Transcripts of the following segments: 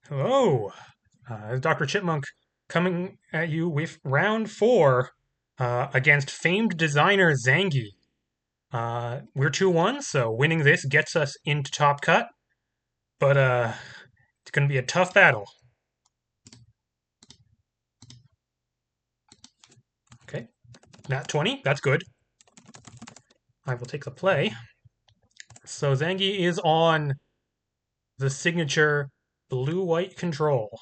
Hello, Dr. Chipmunk coming at you with round four against famed designer Zangy. We're 2-1, so winning this gets us into top cut, but it's going to be a tough battle. Okay, nat 20, that's good. I will take the play. So Zangy is on the signature blue-white control.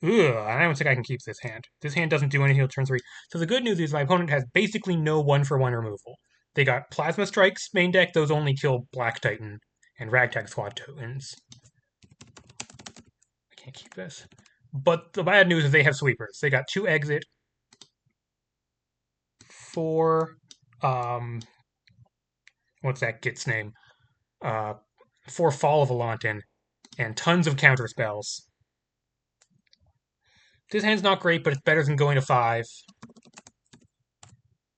Ugh, I don't think I can keep this hand. This hand doesn't do anything until turn 3. So the good news is my opponent has basically no 1-for-1 removal. They got Plasma Strikes main deck, those only kill Black Titan and Ragtag Squad tokens. I can't keep this. But the bad news is they have sweepers. They got 2 exit, 4 what's that Git's name? Uh 4 Fall of Volantin, and tons of counter spells. This hand's not great, but it's better than going to 5.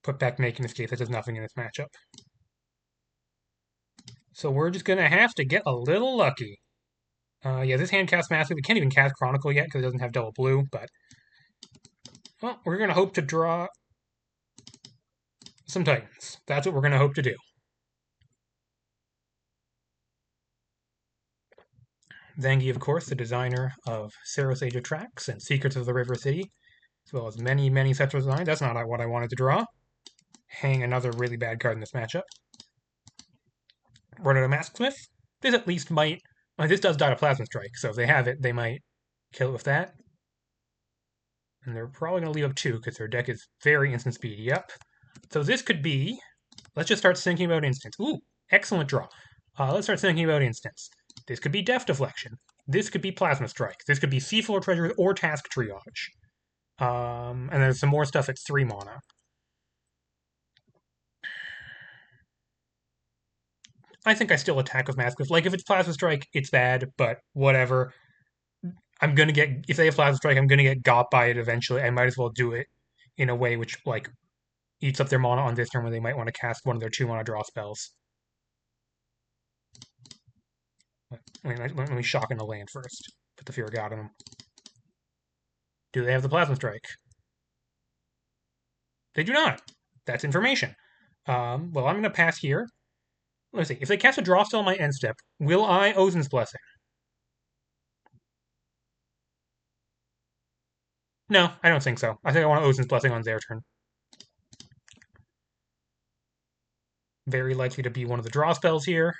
Put back Make in this case, that does nothing in this matchup. So we're just going to have to get a little lucky. Yeah, this hand casts Massive. We can't even cast Chronicle yet because it doesn't have double blue, but... Well, we're going to hope to draw some Titans. That's what we're going to hope to do. Zangy, of course, the designer of Saros Age of Tracks and Secrets of the River City, as well as many, many sets of designs. That's not what I wanted to draw. Hang another really bad card in this matchup. Run out of Masksmith. This at least might... Well, this does die to Plasma Strike, so if they have it, they might kill it with that. And they're probably going to leave up 2 because their deck is very instant speed. Yep. So this could be... Let's just start thinking about instants. Ooh, excellent draw. Let's start thinking about instants. This could be Death Deflection. This could be Plasma Strike. This could be Seafloor Treasures or Task Triage. And there's some more stuff at 3 mana. I think I still attack with Massive. Like, if it's Plasma Strike, it's bad, but whatever. I'm gonna get... If they have Plasma Strike, I'm gonna get got by it eventually. I might as well do it in a way which, like, eats up their mana on this turn when they might want to cast one of their 2 mana draw spells. Let me shock in the land first. Put the Fear of God on them. Do they have the Plasma Strike? They do not. That's information. Well, I'm going to pass here. Let's see. If they cast a draw spell on my end step, will I Ozin's Blessing? No, I don't think so. I think I want Ozin's Blessing on their turn. Very likely to be one of the draw spells here.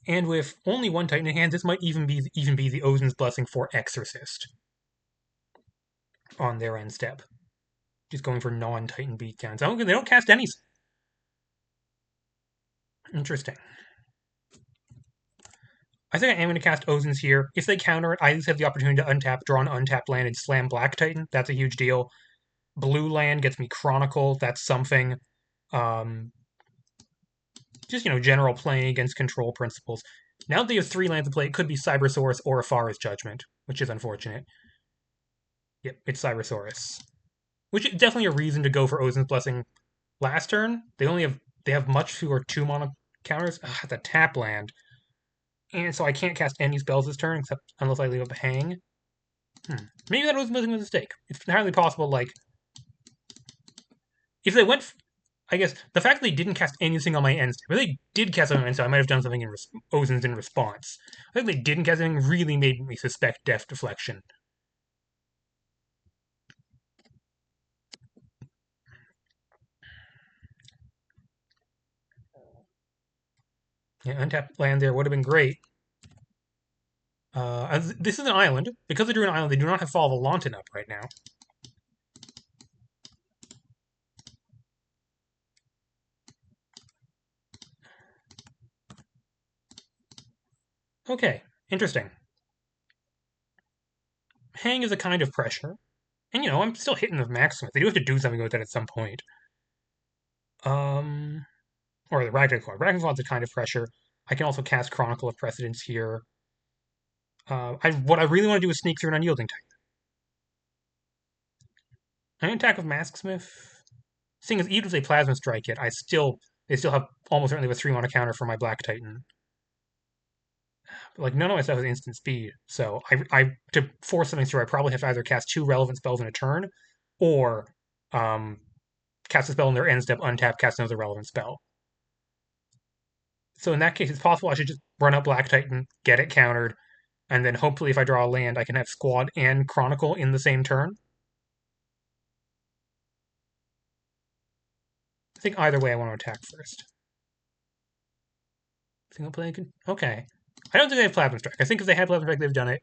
And with only 1 Titan in hand, this might even be the Ozin's Blessing for Exorcist on their end step. Just going for non-Titan beatdowns. They don't cast any. Interesting. I think I am going to cast Ozin's here. If they counter it, I at least have the opportunity to untap, draw an untapped land, and slam Black Titan. That's a huge deal. Blue land gets me Chronicle. That's something. Just, general playing against control principles. Now that they have 3 lands to play, it could be Cybersaurus or Afara's Judgment, which is unfortunate. Yep, it's Cybersaurus. Which is definitely a reason to go for Ozin's Blessing last turn. They have much fewer 2 mana counters. Ugh, the tap land. And so I can't cast any spells this turn, except unless I leave up a hang. Maybe that was a mistake. It's entirely possible, like, if they went... I guess the fact that they didn't cast anything on my end step, if they did cast something on my end step, I might have done something in Ozin's in response. I think they didn't cast anything really made me suspect Death Deflection. Yeah, untapped land there would have been great. This is an island. Because they drew an island, they do not have Fall of Volantin up right now. Okay, interesting. Hang is a kind of pressure. And, I'm still hitting with Maximus. They do have to do something with that at some point. Or the Ragtag Claw. Ragtag Claw is a kind of pressure. I can also cast Chronicle of Precedence here. What I really want to do is sneak through an unyielding type. An attack of Masksmith. Seeing as even if they Plasma Strike it, they still have almost certainly a 3-mana counter for my Black Titan. But, like, none of my stuff has instant speed, so to force something through, I probably have to either cast 2 relevant spells in a turn, or um, cast a spell in their end step, untap, cast another relevant spell. So in that case, it's possible I should just run up Black Titan, get it countered, and then hopefully if I draw a land, I can have Squad and Chronicle in the same turn. I think either way I want to attack first. Single play can... Okay. I don't think they have Plasma Strike. I think if they had Plasma Strike, they've done it.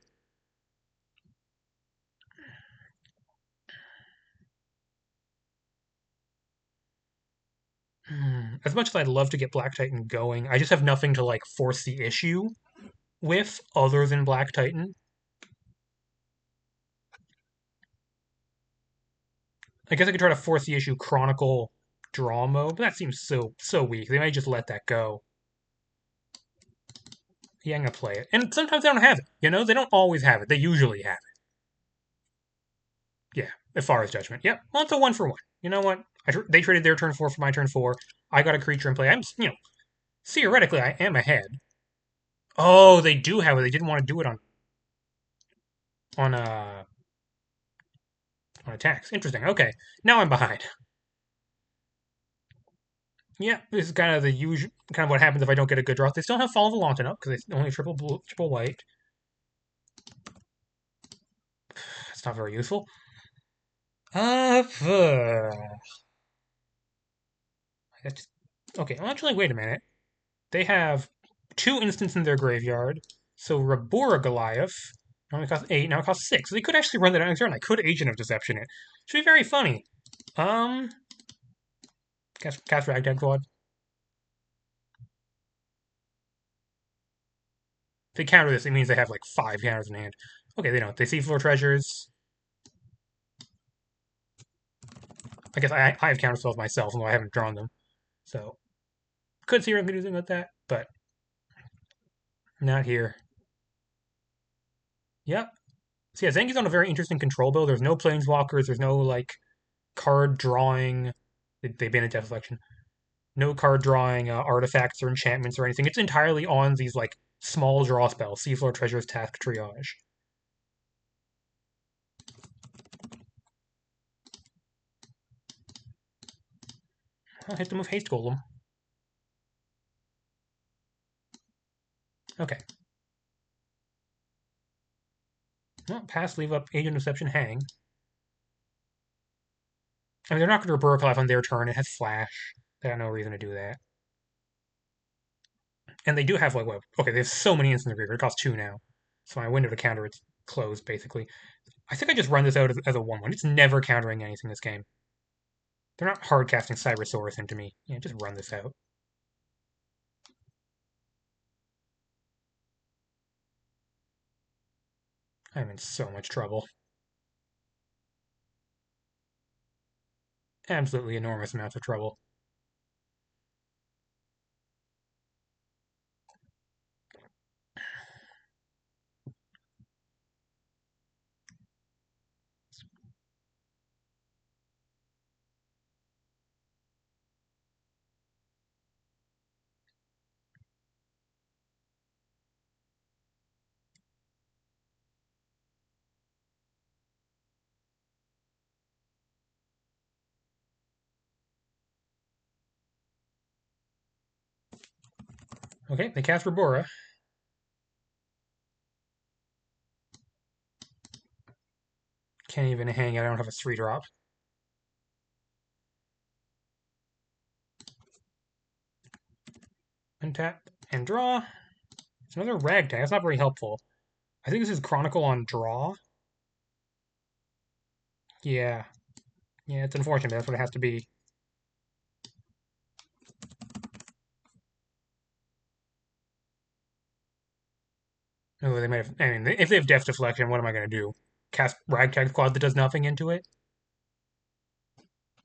As much as I'd love to get Black Titan going, I just have nothing to, like, force the issue with other than Black Titan. I guess I could try to force the issue Chronicle draw mode, but that seems so weak. They might just let that go. Yeah, I'm gonna play it. And sometimes they don't have it, you know? They don't always have it. They usually have it. Yeah, as far as Judgment. Yep, well, it's a 1-for-1. You know what? They traded their turn 4 for my turn 4. I got a creature in play. Theoretically, I am ahead. Oh, they do have it. They didn't want to do it on attacks. Interesting. Okay, now I'm behind. Yeah, this is kind of the usual, kind of what happens if I don't get a good draw. They still have Fall of the Long enough because they only have triple white. It's not very useful. Okay, well, actually, wait a minute. They have 2 instants in their graveyard, so Rabura Goliath only costs 8, now it costs 6. So they could actually run that on turn. I could Agent of Deception it. Should be very funny. Cast Ragtag Quad. If they counter this, it means they have like 5 counters in hand. Okay, they don't. They see Floor Treasures. I guess I have counter spells myself, although I haven't drawn them. So, could see what using with that, but not here. Yep. So yeah, Zangy's on a very interesting control build. There's no Planeswalkers. There's no, like, card drawing. They ban a Deflection. No card drawing artifacts or enchantments or anything. It's entirely on these, like, small draw spells. Seafloor Treasures, Task Triage. I'll hit them with Haste Golem. Okay. Well, pass, leave up Agent Deception, hang. I mean, they're not going to Rabura Goliath on their turn. It has Flash. They have no reason to do that. And they do have, like, what? Okay, they have so many instants in the graveyard. It costs 2 now. So my window to counter it's closed, basically. I think I just run this out as a 1-1. It's never countering anything this game. They're not hard casting Cybersaurus into me. Yeah, just run this out. I'm in so much trouble. Absolutely enormous amounts of trouble. Okay, they cast Rabura. Can't even hang it. I don't have a 3-drop. Untap and draw. It's another Ragtag. That's not very helpful. I think this is Chronicle on draw. Yeah. Yeah, it's unfortunate. That's what it has to be. Oh, they might have. I mean, if they have Death Deflection, what am I going to do? Cast Ragtag Quad that does nothing into it?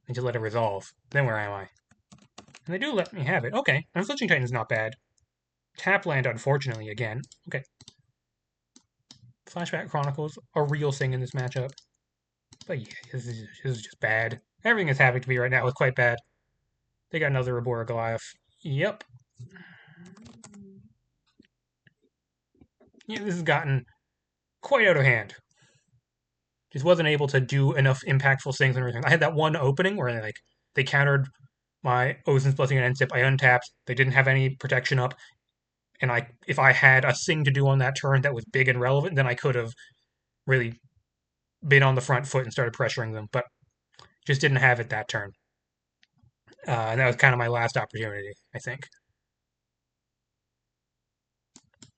And just let it resolve. Then where am I? And they do let me have it. Okay. Unflinching Titan's not bad. Tap land, unfortunately, again. Okay. Flashback Chronicles, a real thing in this matchup. But yeah, this is just bad. Everything that's happening to me right now is quite bad. They got another Rabora Goliath. Yep. Yeah, this has gotten quite out of hand. Just wasn't able to do enough impactful things and everything. I had that one opening where they countered my Ozin's Blessing and End I untapped. They didn't have any protection up, and if I had a thing to do on that turn that was big and relevant, then I could have really been on the front foot and started pressuring them. But just didn't have it that turn, and that was kind of my last opportunity, I think.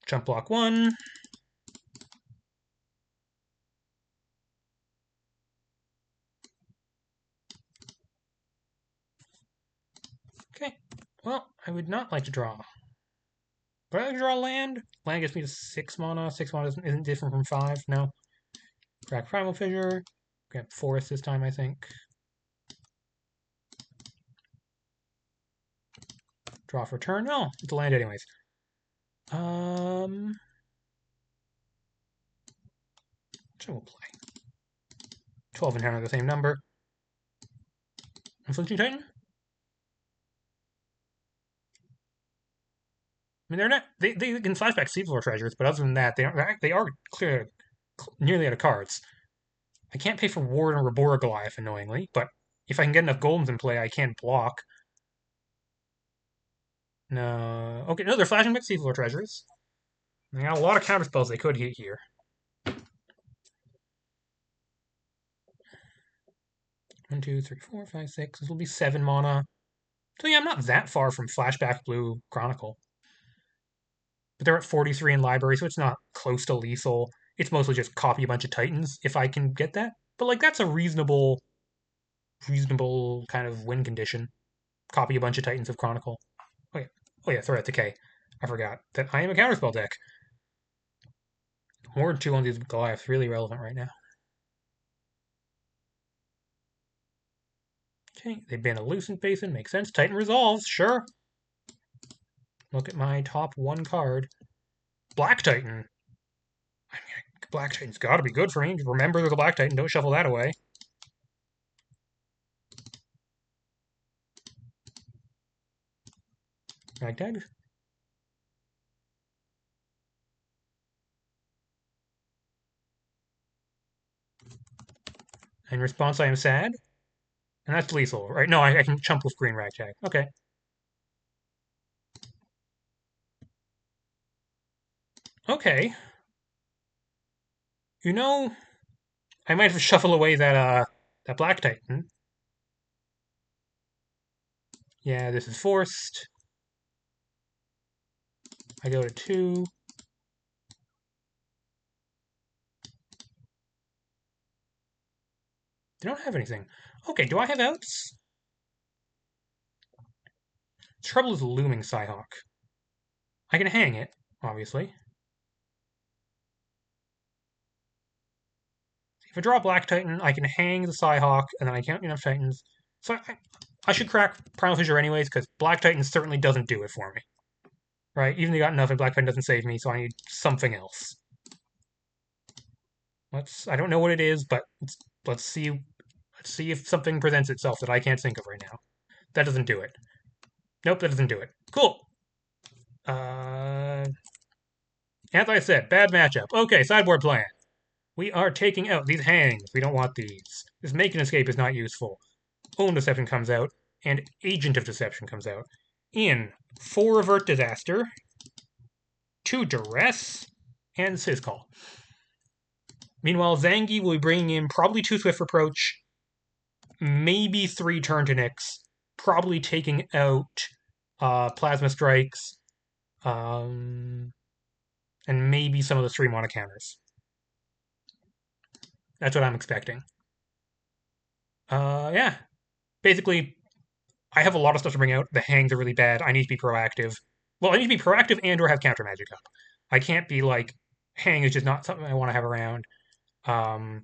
Jump block 1. Okay. Well, I would not like to draw. But I like to draw land. Land gets me to 6 mana. 6 mana isn't different from 5. No. Crack Primal Fissure. Grab Forest this time, I think. Draw for turn. No, it's a land anyways. Which I will play. 12 and 10 are the same number. Inflicting Titan? I mean, they're not. They can flashback Seafloor treasures, but other than that, they are clearly nearly out of cards. I can't pay for Ward and Rabora Goliath, annoyingly, but if I can get enough Golems in play, I can block. No. Okay, no, they're flashing back Seafloor treasures. They got a lot of counter spells they could hit here. 1, 2, 3, 4, 5, 6. This will be 7 mana. So yeah, I'm not that far from Flashback Blue Chronicle. But they're at 43 in library, so it's not close to lethal. It's mostly just copy a bunch of Titans if I can get that. But like that's a reasonable kind of win condition. Copy a bunch of Titans of Chronicle. Oh yeah, Threat Decay. I forgot that I am a counterspell deck. Ward 2 on these Goliaths really relevant right now. Okay, they ban a Lucent Basin, makes sense. Titan Resolves, sure. Look at my top 1 card. Black Titan. I mean, Black Titan's gotta be good for me. Remember there's a Black Titan, don't shuffle that away. Ragtag. In response, I am sad. And that's lethal, right? No, I can chump with green Ragtag. Okay. Okay. You know, I might have to shuffle away that Black Titan. Yeah, this is forced. I go to 2. They don't have anything. Okay, do I have outs? Trouble is looming Psyhawk. I can hang it, obviously. If I draw a Black Titan, I can hang the Psyhawk, and then I can't get enough Titans. So I should crack Primal Fissure anyways, because Black Titan certainly doesn't do it for me. Right? Even though you got enough, and Black Titan doesn't save me, so I need something else. I don't know what it is, but let's see. Let's see if something presents itself that I can't think of right now. That doesn't do it. Nope, that doesn't do it. Cool. As I said, bad matchup. Okay, sideboard plan. We are taking out these hangs. We don't want these. This Make an Escape is not useful. Own Deception comes out, and Agent of Deception comes out. In 4 Avert Disaster, 2 Duress, and Syscall. Meanwhile, Zangy will be bringing in probably 2 Swift Reproach, maybe 3 Turn to Nyx, probably taking out Plasma Strikes, and maybe some of the 3 mana counters. That's what I'm expecting. Yeah. Basically, I have a lot of stuff to bring out. The hangs are really bad. I need to be proactive. Well, I need to be proactive and or have counter magic up. I can't be like, hang is just not something I want to have around. And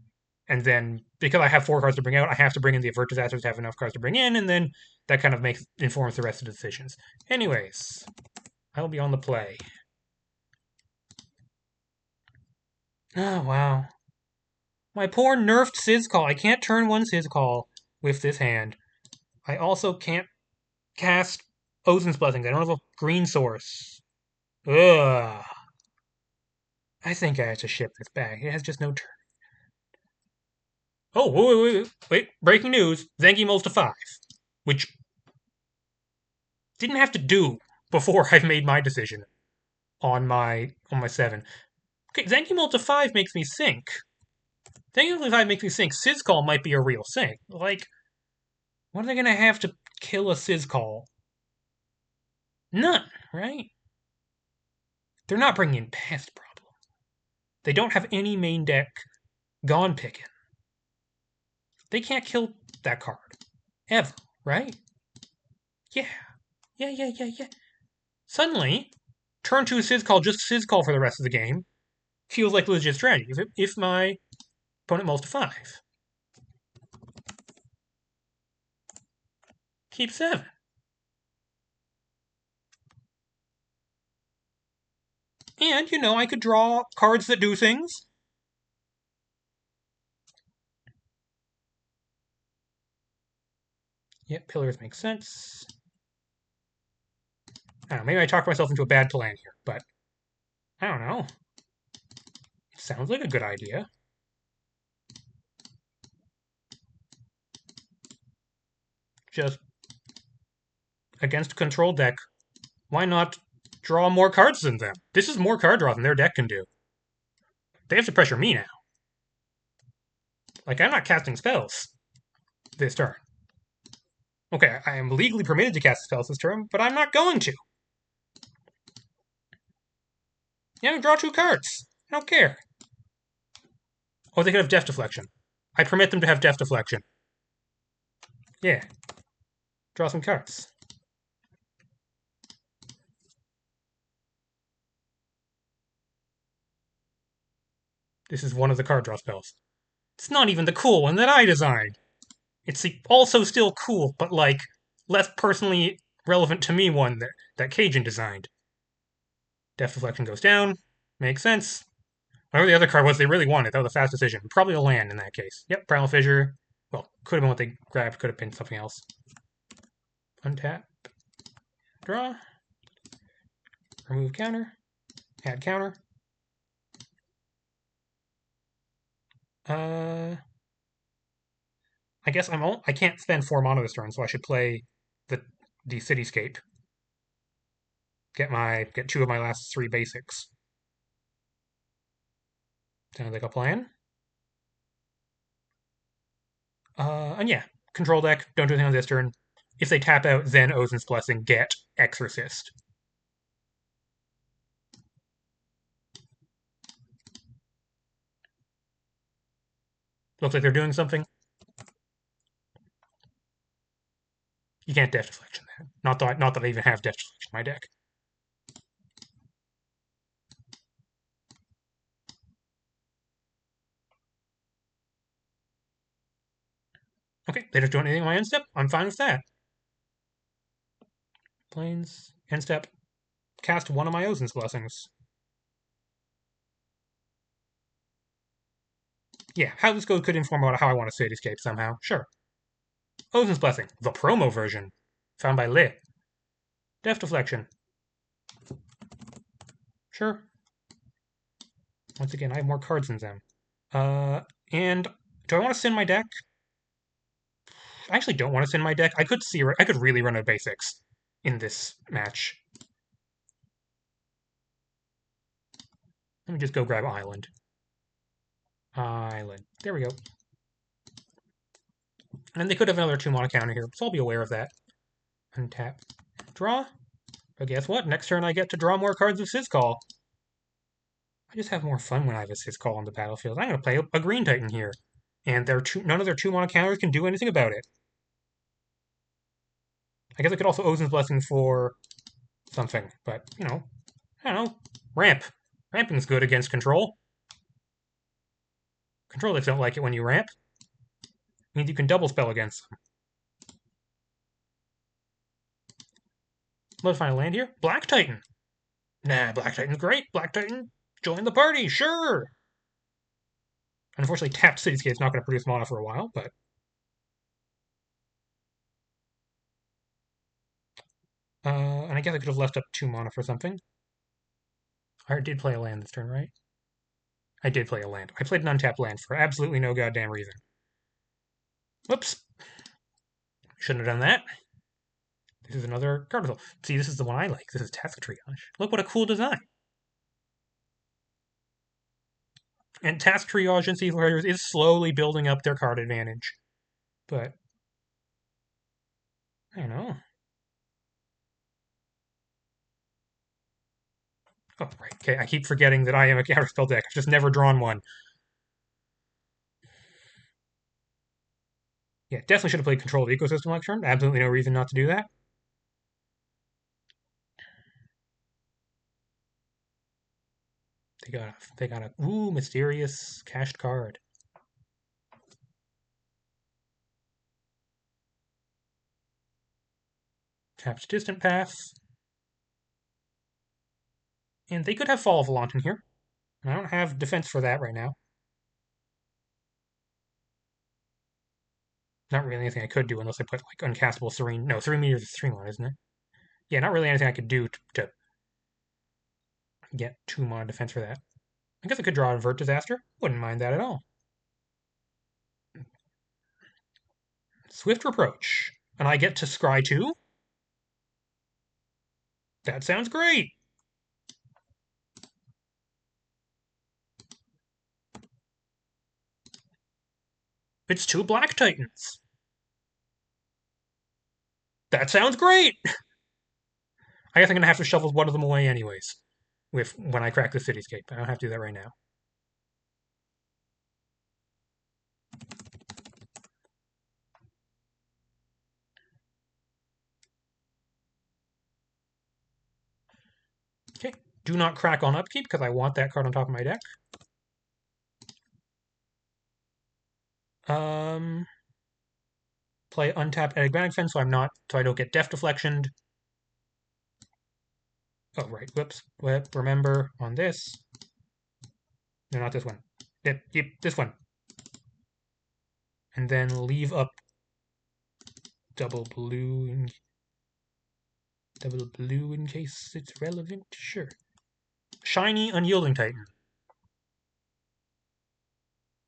then because I have 4 cards to bring out, I have to bring in the Avert Disasters to have enough cards to bring in, and then that kind of informs the rest of the decisions. Anyways, I will be on the play. Oh, wow. My poor nerfed Sizcall. I can't turn one Sizcall with this hand. I also can't cast Ozin's Blessings. I don't have a green source. Ugh. I think I have to ship this back. It has just no turn. Oh, wait. Breaking news. Zangy mulls to 5. Which didn't have to do before I've made my decision on my 7. Okay, Zangy mull to 5 makes me sink. Zangy mull to 5 makes me sink. Sizcall might be a real sink. Like, what are they gonna have to kill a Sizcall? None, right? They're not bringing in Pest Problem. They don't have any main deck Gone Pickin'. They can't kill that card. Ever, right? Yeah. Yeah. Suddenly, turn 2 Sizcall, just Sizcall for the rest of the game, feels like legit strategy. If my opponent mulls to 5. Keep 7. And, I could draw cards that do things. Yep, pillars make sense. I don't know, maybe I talked myself into a bad plan here, but I don't know. It sounds like a good idea. Just against a control deck, why not draw more cards than them? This is more card draw than their deck can do. They have to pressure me now. Like, I'm not casting spells this turn. Okay, I am legally permitted to cast spells this turn, but I'm not going to. Yeah, draw 2 cards. I don't care. Oh, they could have Death Deflection. I permit them to have Death Deflection. Yeah. Draw some cards. This is one of the card draw spells. It's not even the cool one that I designed. It's the also still cool, but like less personally relevant to me one that Cajun designed. Death Deflection goes down. Makes sense. Whatever the other card was they really wanted, that was a fast decision. Probably a land in that case. Yep, Primal Fissure. Well, could have been what they grabbed, could have been something else. Untap. Draw. Remove counter. Add counter. I guess I can't spend 4 mana this turn, so I should play the Cityscape. Get 2 of my last 3 basics. Sounds like a plan. And yeah, control deck, don't do anything on this turn. If they tap out, then Ozin's Blessing, get Exorcist. Looks like they're doing something. You can't Death Deflection that. Not that I even have Death Deflection in my deck. Okay, they don't do anything on my end step. I'm fine with that. Planes, end step. Cast one of my Ozin's Blessings. Yeah, how this goes could inform about how I want to Cityscape somehow. Sure. Ozin's Blessing, the promo version. Found by Lit. Death Deflection. Sure. Once again, I have more cards than them. And do I want to send my deck? I actually don't want to send my deck. I could really run a basics in this match. Let me just go grab Island. Island. There we go. And they could have another 2 mana counter here, so I'll be aware of that. Untap. Draw. But guess what? Next turn I get to draw more cards of Sizcall. I just have more fun when I have a Sizcall on the battlefield. I'm going to play a Green Titan here. And none of their 2 mana counters can do anything about it. I guess I could also Ozin's Blessing for something, but, I don't know. Ramp. Ramping's good against control. Control decks don't like it when you ramp. It means you can double spell against them. Let's find a land here. Black Titan. Nah, Black Titan's great. Black Titan, join the party, sure. Unfortunately, tapped Cityscape's not going to produce mana for a while, but... and I guess I could have left up 2 mana for something. I did play a land this turn, right? I did play a land. I played an untapped land for absolutely no goddamn reason. Whoops. Shouldn't have done that. This is another card result. See, this is the one I like. This is Task Triage. Look what a cool design. And Task Triage and Seasonal Raiders is slowly building up their card advantage. But, I don't know. Oh, right. Okay, I keep forgetting that I am a counterspell deck. I've just never drawn one. Yeah, definitely should have played Control of Ecosystem next turn. Absolutely no reason not to do that. They got a ooh, mysterious cached card. Taps Distant Path. And they could have Fall of Volant in here. And I don't have defense for that right now. Not really anything I could do unless I put like uncastable Serene. No, Serene Meteor is a 3-1, isn't it? Yeah, not really anything I could do to get 2 mana defense for that. I guess I could draw Avert Disaster. Wouldn't mind that at all. Swift Reproach. And I get to scry too? That sounds great. It's 2 Black Titans. That sounds great. I guess I'm going to have to shovel one of them away anyways. When I crack the Cityscape. I don't have to do that right now. Okay. Do not crack on upkeep because I want that card on top of my deck. Play untapped Enigmatic Fence so I don't get Death Deflectioned. Oh, right. Whoops. Remember on this. No, not this one. Yep, this one. And then leave up double blue in case it's relevant. Sure. Shiny Unyielding Titan.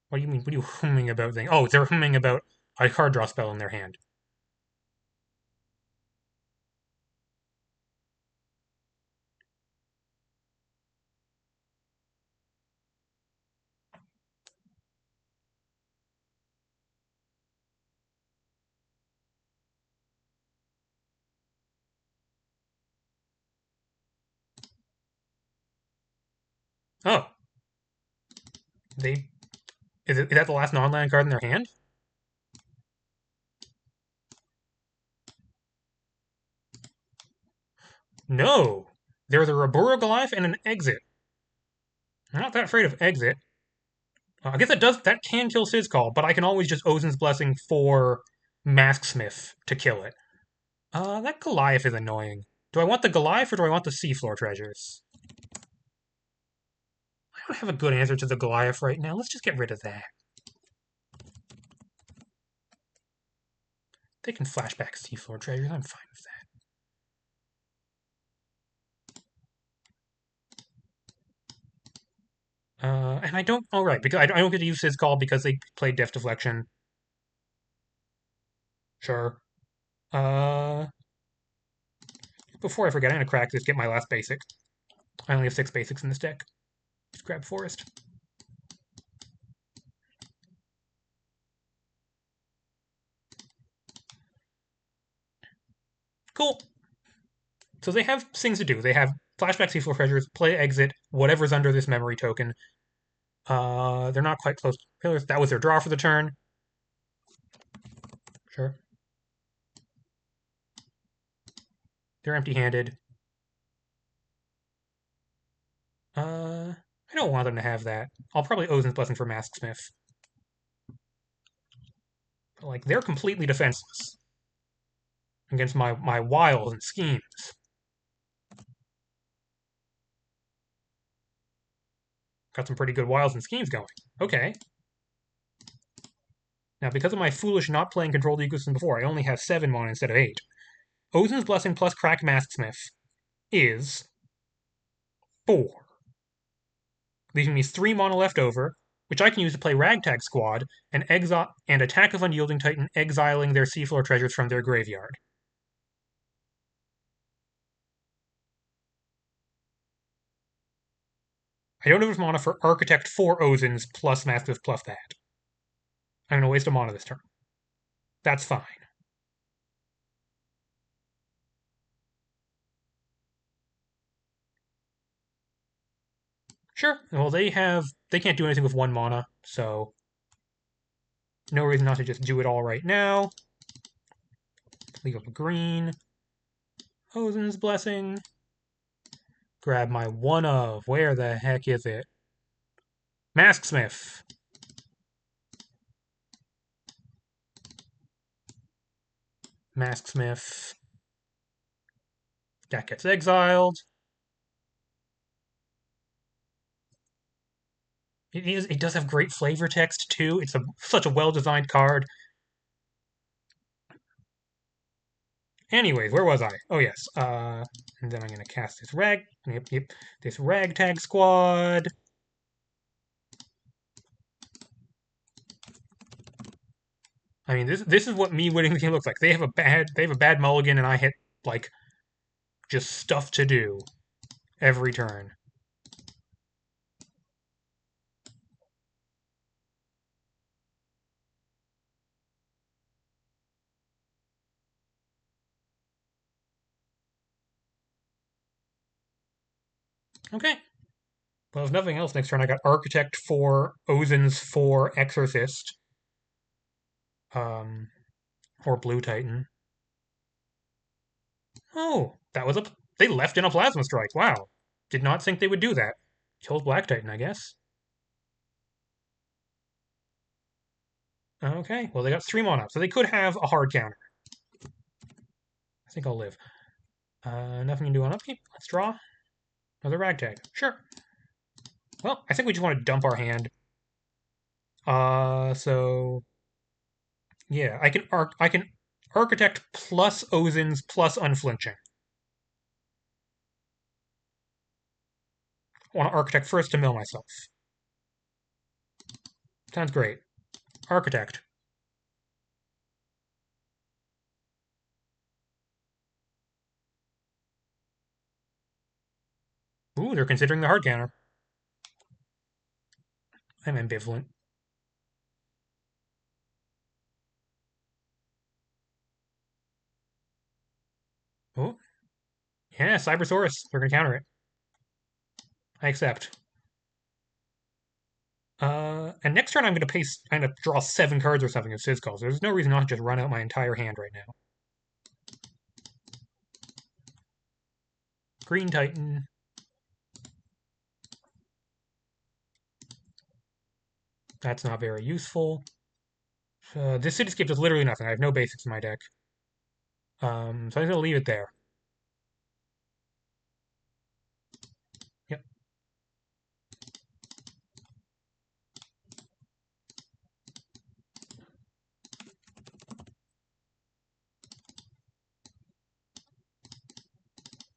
What do you mean? What are you humming about? Oh, they're humming about a card draw spell in their hand. Oh. Is that the last non-land card in their hand? No. There's a Rabura Goliath and an Exit. I'm not that afraid of Exit. I guess that can kill Sid's Call, but I can always just Ozin's Blessing for Masksmith to kill it. That Goliath is annoying. Do I want the Goliath or do I want the Seafloor Treasures? I don't have a good answer to the Goliath right now. Let's just get rid of that. They can flashback Seafloor Treasures. I'm fine with that. And I don't... Oh, right, because I don't get to use his call because they played Death Deflection. Sure. Before I forget, I'm going to crack this, get my last basic. I only have 6 basics in this deck. Just grab Forest. Cool. So they have things to do. They have flashback Seafloor Treasures, play Exit, whatever's under this memory token. They're not quite close to pillars. That was their draw for the turn. Sure. They're empty-handed. I don't want them to have that. I'll probably Ozin's Blessing for Masksmith. But, like, they're completely defenseless against my wiles and schemes. Got some pretty good wiles and schemes going. Okay. Now, because of my foolish not playing controlled ecosystem before, I only have 7 mana instead of 8. Ozin's Blessing plus Crack Masksmith is 4, leaving me 3 mana left over, which I can use to play Ragtag Squad and Attack of Unyielding Titan, exiling their seafloor treasures from their graveyard. I don't have enough mana for Architect 4 Ozins plus Masksmith plus that. I'm going to waste a mana this turn. That's fine. Sure. Well, they can't do anything with 1 mana, so no reason not to just do it all right now. Leave up a green. Ozin's Blessing. Grab my 1 of. Where the heck is it? Masksmith. Masksmith. That gets exiled. It does have great flavor text too. It's such a well-designed card. Anyways, where was I? Oh yes. And then I'm gonna cast this this Ragtag Squad. I mean, this is what me winning the game looks like. They have a bad mulligan, and I hit like just stuff to do every turn. Okay. Well, if nothing else, next turn I got Architect for Ozin's for Exorcist. Or Blue Titan. Oh, that was they left in a Plasma Strike. Wow. Did not think they would do that. Killed Black Titan, I guess. Okay, well, they got 3 mana, so they could have a hard counter. I think I'll live. Nothing to do on upkeep. Let's draw. Another Ragtag. Sure. Well, I think we just want to dump our hand. So yeah, I can Architect plus Ozin's plus Unflinching. I want to Architect first to mill myself. Sounds great. Architect. Ooh, they're considering the hard counter. I'm ambivalent. Oh, yeah, Cybersaurus. They're gonna counter it. I accept. And next turn I'm gonna draw 7 cards or something of Sizcall. So there's no reason not to just run out my entire hand right now. Green Titan. That's not very useful. This Cityscape does literally nothing. I have no basics in my deck. So I'm gonna leave it there. Yep.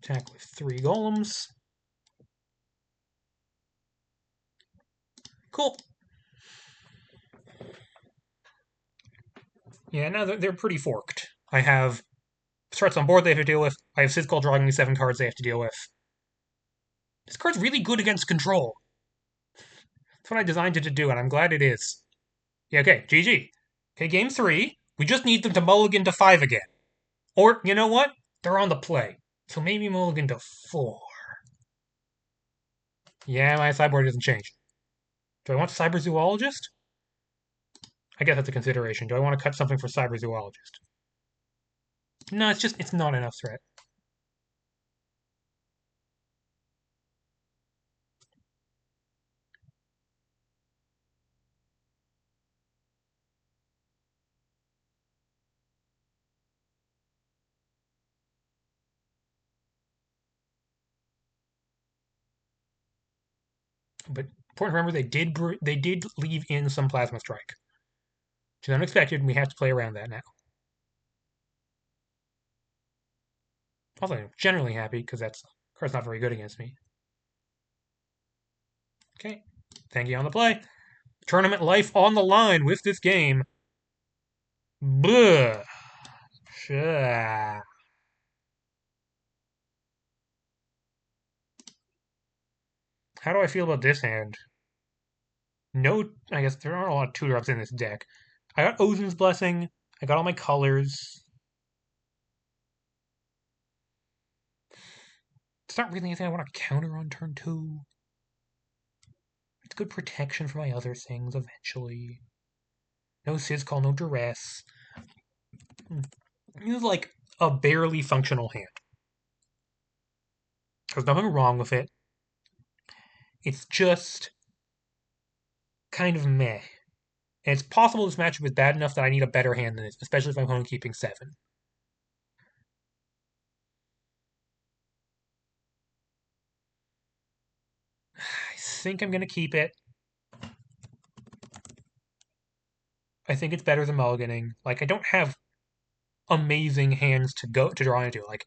Attack with 3 Golems. Cool. Yeah, no, they're pretty forked. I have threats on board they have to deal with. I have Sizcall drawing me 7 cards they have to deal with. This card's really good against control. That's what I designed it to do, and I'm glad it is. Yeah, okay, GG. Okay, game 3. We just need them to mulligan to 5 again. Or, you know what? They're on the play. So maybe mulligan to 4. Yeah, my sideboard doesn't change. Do I want Cyber Zoologist? I guess that's a consideration. Do I want to cut something for Cyber Zoologist? No, it's not enough threat. But important to remember, they did leave in some Plasma Strike. which is unexpected, and we have to play around that now. Also, I'm generally happy, because that card's not very good against me. Okay, thank you on the play. Tournament life on the line with this game. Blah. How do I feel about this hand? No, I guess there aren't a lot of 2-drops in this deck. I got Ozin's Blessing. I got all my colors. It's not really anything I want to counter on turn 2. It's good protection for my other things eventually. No Sizcall, no Duress. This is like a barely functional hand. There's nothing wrong with it. It's just kind of meh. And it's possible this matchup is bad enough that I need a better hand than this, especially if I'm only keeping 7. I think I'm going to keep it. I think it's better than mulliganing. Like, I don't have amazing hands to draw into. Like,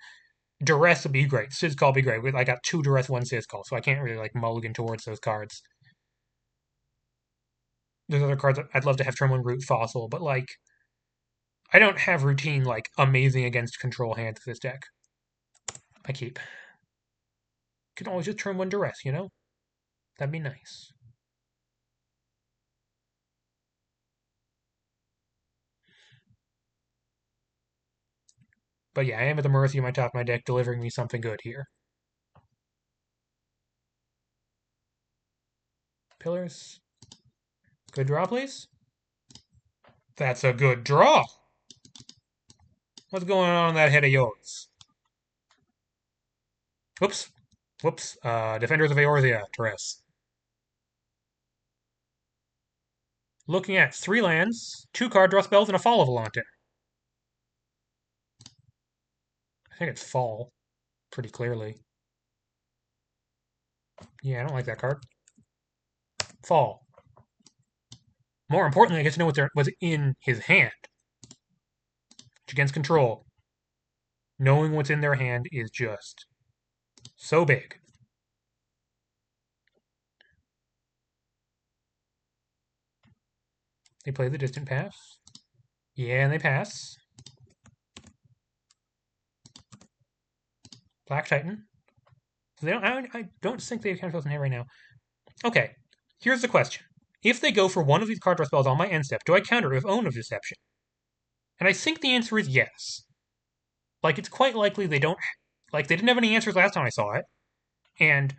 Duress would be great. Sizcall would be great. I got 2 Duress, 1 Sizcall, so I can't really, like, mulligan towards those cards. There's other cards I'd love to have turn 1 Root Fossil, but, like, I don't have routine, like, amazing against control hands for this deck. I keep. Can always just turn 1 Duress, you know? That'd be nice. But yeah, I am at the mercy of my top of my deck delivering me something good here. Pillars. Good draw, please. That's a good draw. What's going on in that head of yours? Whoops. Whoops. Defenders of Eorzea, Terrace. Looking at 3 lands, 2 card draw spells, and a Fall of Volante. I think it's Fall, pretty clearly. Yeah, I don't like that card. Fall. More importantly, I get to know what's in his hand. Which against control, knowing what's in their hand is just so big. They play the Distant Path. Yeah, and they pass. Black Titan. So I don't think they have counterspells in hand right now. Okay, here's the question. If they go for one of these card draw spells on my end step, do I counter with Own of Deception? And I think the answer is yes. Like, it's quite likely they don't... Like, they didn't have any answers last time I saw it. And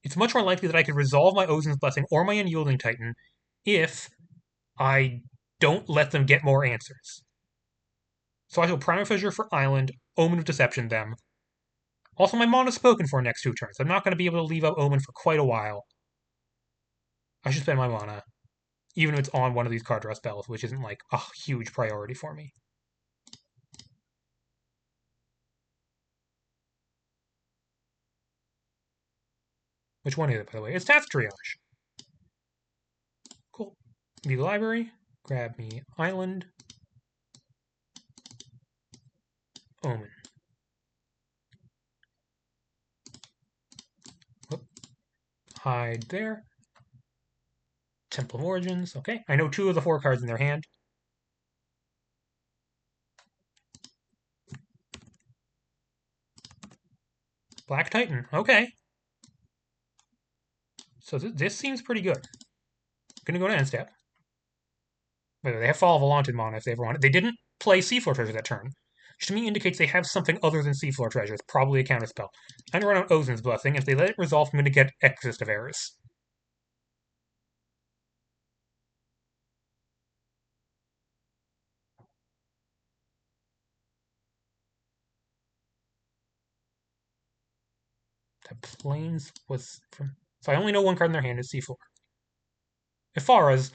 it's much more likely that I could resolve my Ozin's Blessing or my Unyielding Titan if I don't let them get more answers. So I shall Primal Fissure for Island, Omen of Deception them. Also, my mana's spoken for next 2 turns. I'm not going to be able to leave out Omen for quite a while. I should spend my mana, even if it's on one of these card draw spells, which isn't like a huge priority for me. Which one is it, by the way? It's Stats Triage. Cool. Leave the library. Grab me Island. Omen. Whoop. Hide there. Temple of Origins. Okay, I know 2 of the 4 cards in their hand. Black Titan. Okay. So this seems pretty good. Gonna go to end step. Wait, they have Fall of Volante mana if they ever want it. They didn't play Seafloor Treasure that turn, which to me indicates they have something other than Seafloor Treasure. It's probably a counterspell. I'm gonna run out Ozin's Blessing. If they let it resolve, I'm gonna get Exorcist of Errors. The Plains was from... So I only know 1 card in their hand is Seafloor. Ifara's...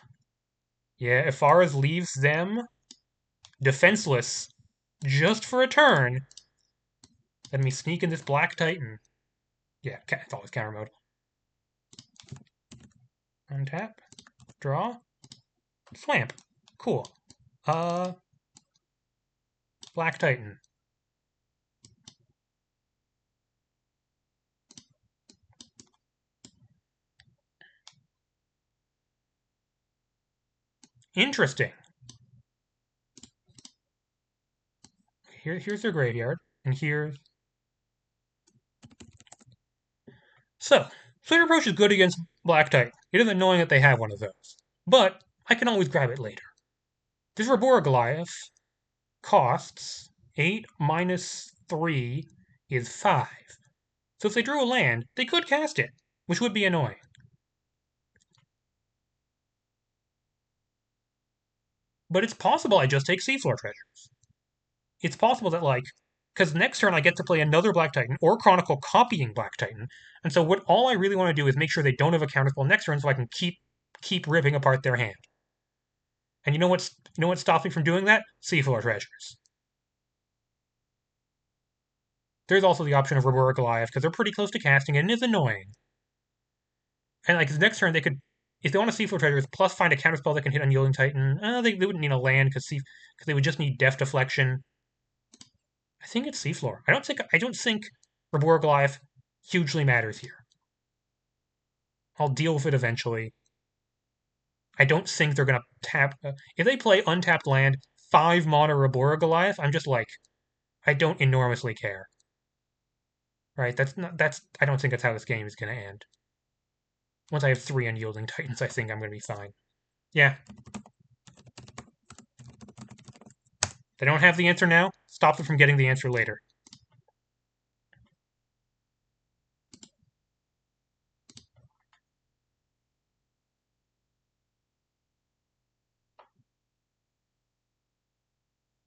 Yeah, Ifara's leaves them defenseless just for a turn. Let me sneak in this Black Titan. Yeah, it's always counter mode. Untap. Draw. Swamp. Cool. Black Titan. Interesting. Here's their graveyard, and here's... So, Fleet Approach is good against Black Titan. It is annoying that they have one of those. But, I can always grab it later. This Rabora Goliath costs 8 minus 3 is 5. So if they drew a land, they could cast it, which would be annoying. But it's possible I just take Seafloor Treasures. It's possible that, like, because next turn I get to play another Black Titan or Chronicle copying Black Titan, and so what all I really want to do is make sure they don't have a counterspell next turn so I can keep ripping apart their hand. And you know what stops me from doing that? Seafloor Treasures. There's also the option of Rabora Goliath because they're pretty close to casting it and it's annoying. And like next turn they could, if they want to Seafloor Treasures plus find a counterspell that can hit Unyielding Titan, they wouldn't need a land because they would just need Death Deflection. I think it's Seafloor. I don't think Rabora Goliath hugely matters here. I'll deal with it eventually. I don't think they're gonna tap. If they play untapped land, 5 mana Rabora Goliath, I'm just like, I don't enormously care. Right? I don't think that's how this game is gonna end. Once I have 3 Unyielding Titans, I think I'm gonna be fine. Yeah. They don't have the answer now. Stop them from getting the answer later.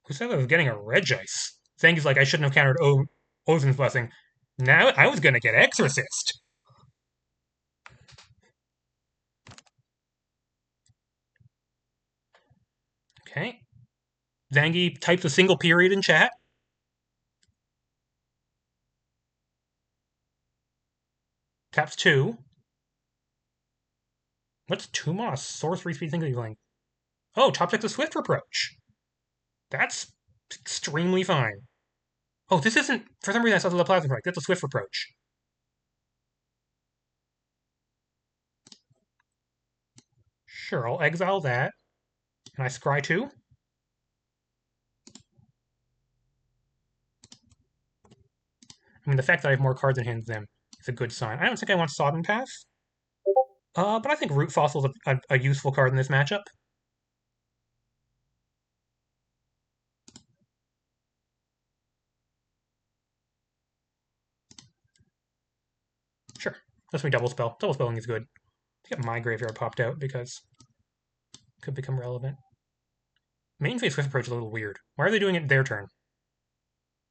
Who said I was getting a Regice? Zangy's like, I shouldn't have countered Ozen's Blessing. Now I was gonna get Exorcist. Okay. Zangy types a single period in chat. Taps 2. What's 2 mana? Sorcery Speed Thinking. Oh, top deck's a Swift Reproach. That's extremely fine. Oh, this isn't... For some reason I saw the Plasma Strike. That's a Swift Reproach. Sure, I'll exile that. And I scry 2. I mean, the fact that I have more cards in hand than them is a good sign. I don't think I want Sodden Path. But I think Root Fossil is a useful card in this matchup. Sure. Let's me double spell. Double spelling is good. To get my graveyard popped out because it could become relevant. Main phase Swift Approach is a little weird. Why are they doing it their turn?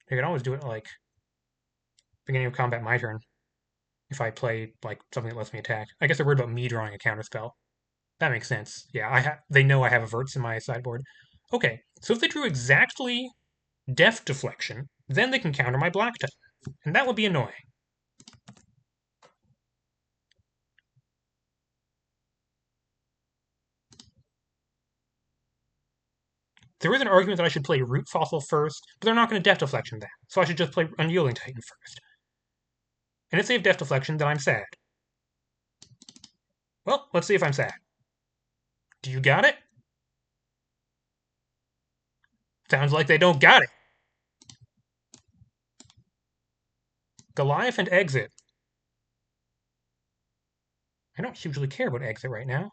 They can always do it like beginning of combat my turn. If I play like something that lets me attack. I guess they're worried about me drawing a counterspell. That makes sense. Yeah, they know I have averts in my sideboard. Okay, so if they drew exactly Death Deflection, then they can counter my Black Titan. And that would be annoying. There is an argument that I should play Root Fossil first, but they're not going to Death Deflection that. So I should just play Unyielding Titan first. And if they have Death Deflection, then I'm sad. Well, let's see if I'm sad. Do you got it? Sounds like they don't got it. Goliath and Exit. I don't hugely care about Exit right now.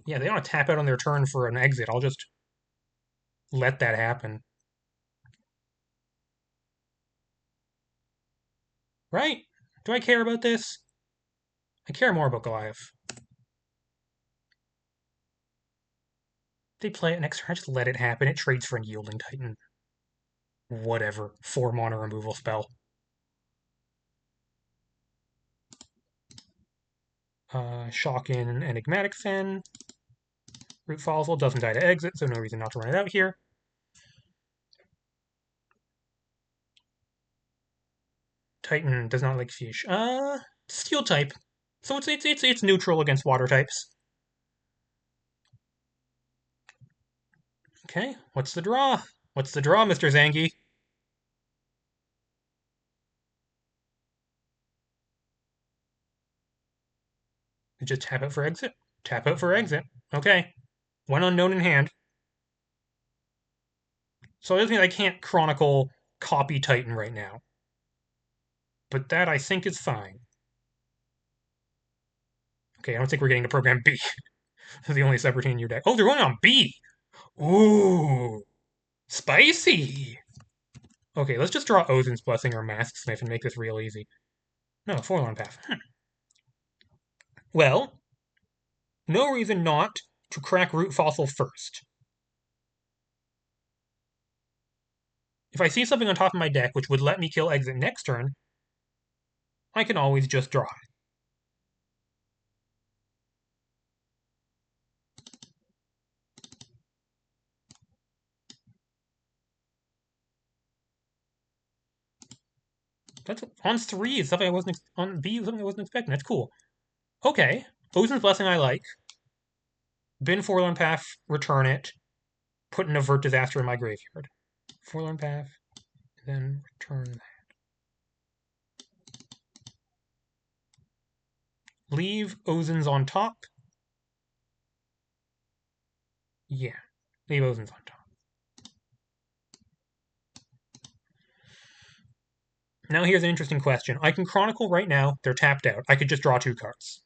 Yeah, they want to tap out on their turn for an Exit. I'll just let that happen. Right? Do I care about this? I care more about Goliath. They play it next turn, I just let it happen. It trades for an Yielding Titan. Whatever. 4 mana removal spell. Shock in Enigmatic Fen. Root Fossil doesn't die to exit, so no reason not to run it out here. Titan does not like fish. Steel type. So it's neutral against water types. Okay, what's the draw? What's the draw, Mr. Zangy? Just tap out for exit. Tap out for exit. Okay. One unknown in hand. So it doesn't mean I can't chronicle copy Titan right now. But that I think is fine. Okay, I don't think we're getting to program B. The only subroutine in your deck. Oh, they're going on B! Ooh! Spicy! Okay, let's just draw Ozin's Blessing or Mask Smith and make this real easy. No, Forlorn Path. Well, no reason not to crack Root Fossil first. If I see something on top of my deck which would let me kill exit next turn, I can always just draw. That's on 3 is something I wasn't on B is something I wasn't expecting. That's cool. Okay. Ozin's Blessing I like. Bin Forlorn Path, return it. Put an Avert Disaster in my graveyard. Forlorn Path, then return that. Leave Ozin's on top. Yeah, leave Ozin's on top. Now here's an interesting question. I can Chronicle right now. They're tapped out. I could just draw 2 cards.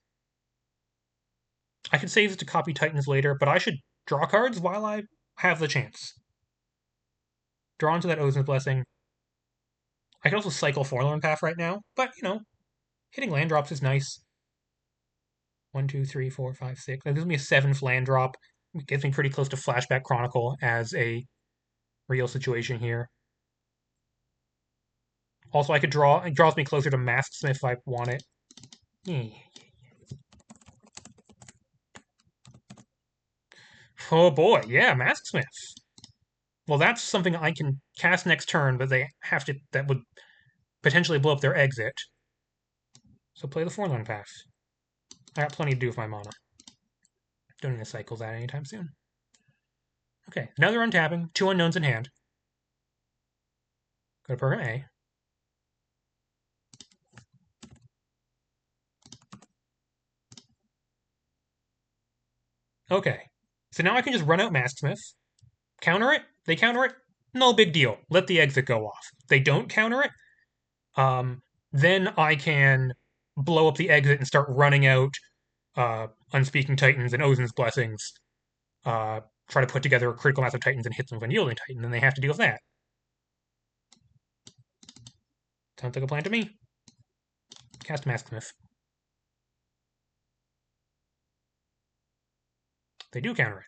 I could save it to copy Titans later, but I should draw cards while I have the chance. Draw into that Ozin's Blessing. I could also cycle Forlorn Path right now, but, hitting land drops is nice. 1, 2, 3, 4, 5, 6. That gives me a 7th land drop. It gets me pretty close to Flashback Chronicle as a real situation here. Also, I could draw. It draws me closer to Mask Smith if I want it. Yeah. Oh boy, yeah, Mask Smith. Well, that's something I can cast next turn, but they have to. That would potentially blow up their exit. So play the Forlorn Path. I got plenty to do with my mana. Don't need to cycle that anytime soon. Okay, now they're untapping. 2 unknowns in hand. Go to program A. Okay, so now I can just run out Masksmith, counter it. They counter it. No big deal. Let the exit go off. They don't counter it. Then I can blow up the exit and start running out Unspeaking Titans and Ozin's Blessings. Try to put together a critical mass of Titans and hit them with Unyielding Titan, and they have to deal with that. Sounds like a plan to me. Cast Masksmith. They do counter it.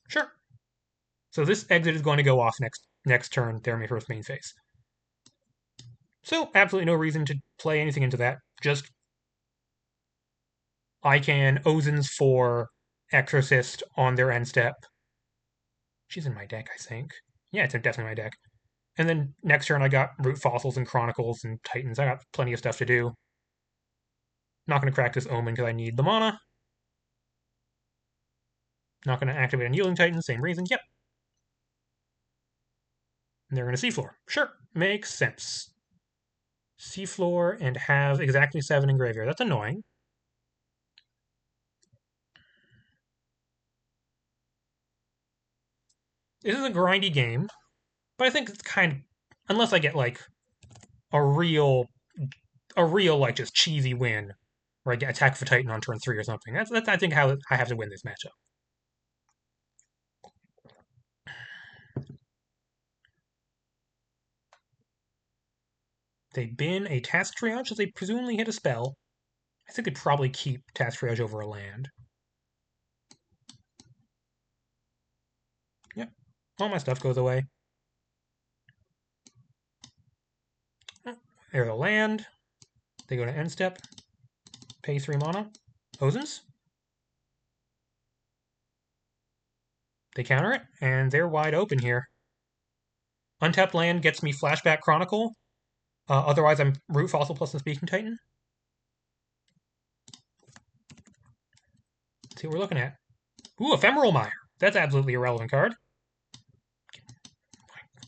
Sure. So this exit is going to go off next turn. They're my first main phase. So absolutely no reason to play anything into that. Just I can Ozin's for Exorcist on their end step. She's in my deck, I think. Yeah, it's definitely my deck. And then next turn I got Root Fossils and Chronicles and Titans. I got plenty of stuff to do. Not going to crack this Omen because I need the mana. Not going to activate Unyielding Titan, same reason. Yep. And they're going to seafloor. Sure, makes sense. Seafloor and have exactly 7 in graveyard. That's annoying. This is a grindy game, but I think it's kind of, unless I get like a real like just cheesy win where I get attack for Titan on turn 3 or something. That's I think how I have to win this matchup. They bin a task triage, so they presumably hit a spell. I think they'd probably keep task triage over a land. Yep. All my stuff goes away. There's a land. They go to end step. Pay 3 mana. Ozin's. They counter it, and they're wide open here. Untapped land gets me Flashback Chronicle. Otherwise, I'm Root Fossil plus the Speaking Titan. Let's see what we're looking at. Ooh, Ephemeral Mire. That's absolutely irrelevant card.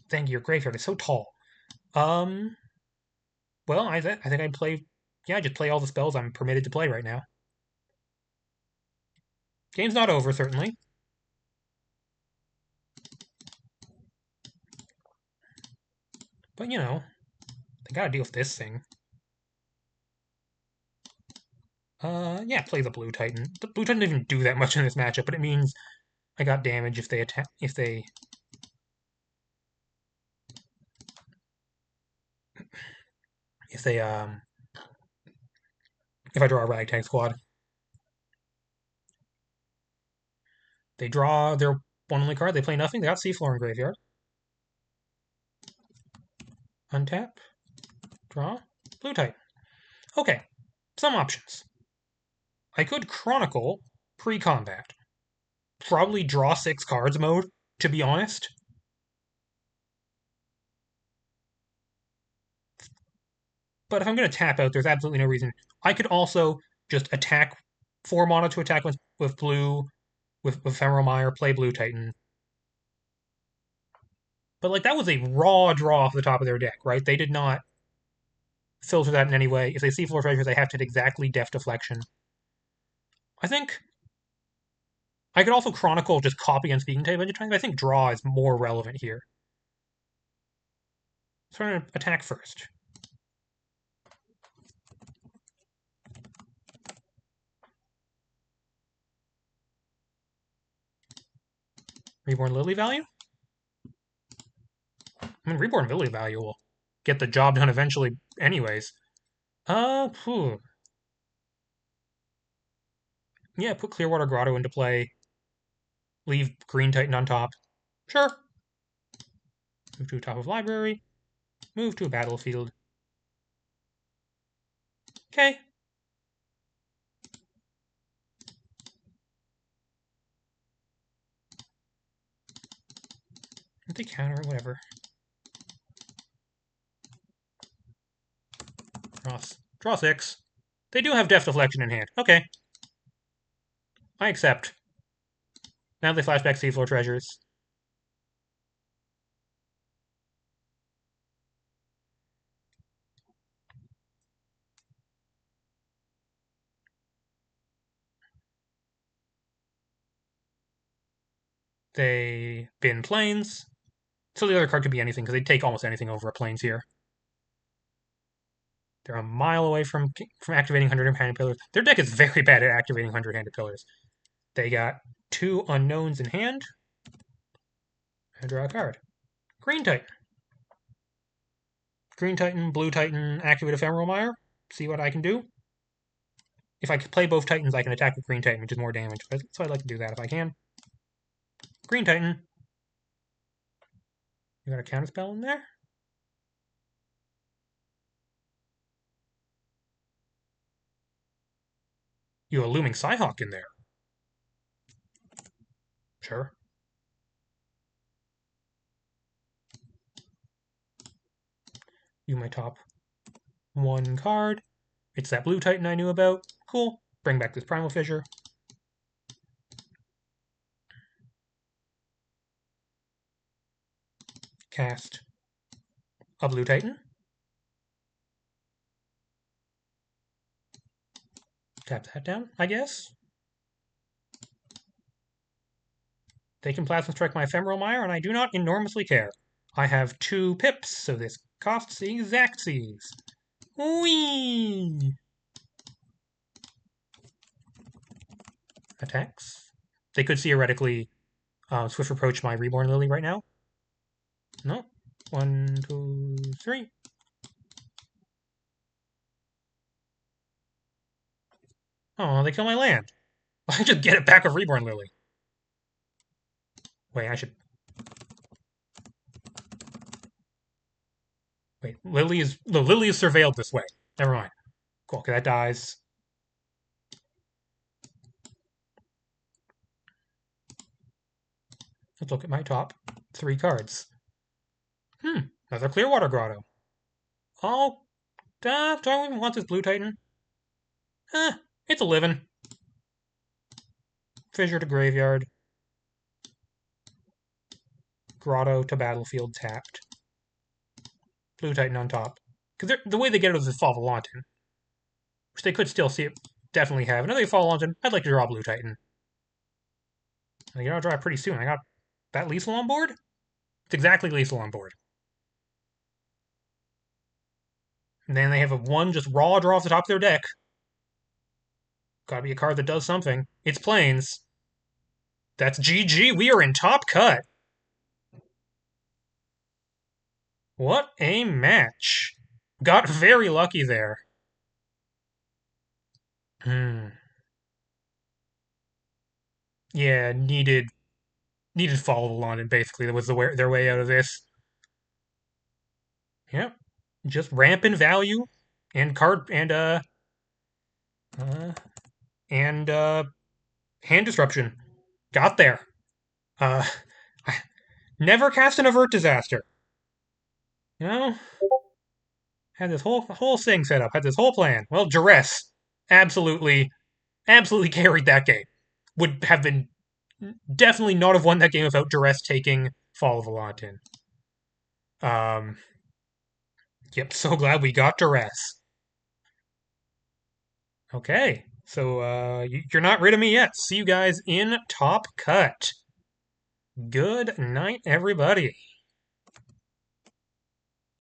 Thank you, your graveyard is so tall. Well, I think I'd play... Yeah, just play all the spells I'm permitted to play right now. Game's not over, certainly. But, you know, they gotta deal with this thing. Yeah, play the Blue Titan. The Blue Titan didn't even do that much in this matchup, but it means I got damage if they attack... If I draw a Ragtag Squad. They draw their one only card, they play nothing, they got Seafloor in graveyard. Untap. Draw. Blue Titan. Okay, some options. I could Chronicle pre-combat. Probably draw 6 cards mode, to be honest. But if I'm going to tap out, there's absolutely no reason. I could also just attack 4 mana to attack with blue, with Ephemeral Mire, play Blue Titan. But, like, that was a raw draw off the top of their deck, right? They did not filter that in any way. If they see 4 treasures, they have to hit exactly Deft Deflection. I think I could also Chronicle just copy and Speaking Type but I think draw is more relevant here. So I'm going to attack first. Reborn Lily value? I mean, Reborn Lily value will get the job done eventually anyways. Phew. Yeah, put Clearwater Grotto into play. Leave Green Titan on top. Sure. Move to a top of library. Move to a battlefield. Okay. They counter, whatever. Draw 6. They do have Deft Deflection in hand. Okay. I accept. Now they flashback Seafloor Treasures. They bin Plains. So the other card could be anything, because they take almost anything over a Plains here. They're a mile away from activating 100-handed pillars. Their deck is very bad at activating 100-handed pillars. They got 2 unknowns in hand. I draw a card. Green Titan. Green Titan, Blue Titan, activate Ephemeral Mire. See what I can do. If I play both Titans, I can attack with Green Titan, which is more damage. So I'd like to do that if I can. Green Titan. You got a counterspell in there? You have a Looming Psyhawk in there. Sure. You my top 1 card. It's that Blue Titan I knew about. Cool. Bring back this Primal Fissure. Cast a Blue Titan. Tap that down, I guess. They can Plasma Strike my Ephemeral Mire, and I do not enormously care. I have 2 pips, so this costs exactsies. Whee! Attacks. They could theoretically Swift Approach my Reborn Lily right now. No. 1, 2, 3. Oh, they kill my land. I just get it back with Reborn Lily. Wait, I should... Wait, Lily is... No, Lily is surveilled this way. Never mind. Cool, okay, that dies. Let's look at my top 3 cards. Another Clearwater Grotto. Oh, do I even want this Blue Titan? It's a living. Fissure to graveyard. Grotto to battlefield tapped. Blue Titan on top. Because the way they get it is with Fall Volantin, which they could still see it definitely have. Another Fall Volantin, I'd like to draw Blue Titan. You know, I'll draw it pretty soon. I got that Liesel on board? It's exactly Liesel on board. And then they have a one just raw draw off the top of their deck. Gotta be a card that does something. It's Plains. That's GG. We are in top cut. What a match. Got very lucky there. Yeah, needed follow London, basically. That was their way out of this. Yep. Just rampant value and card uh and hand disruption. Got there. Uh never cast an avert disaster. You know? Had this whole thing set up, had this whole plan. Well, Duress absolutely carried that game. Would have been definitely not have won that game without Duress taking Fall of Volantin. Yep, so glad we got Duress. Okay, so you're not rid of me yet. See you guys in Top Cut. Good night, everybody.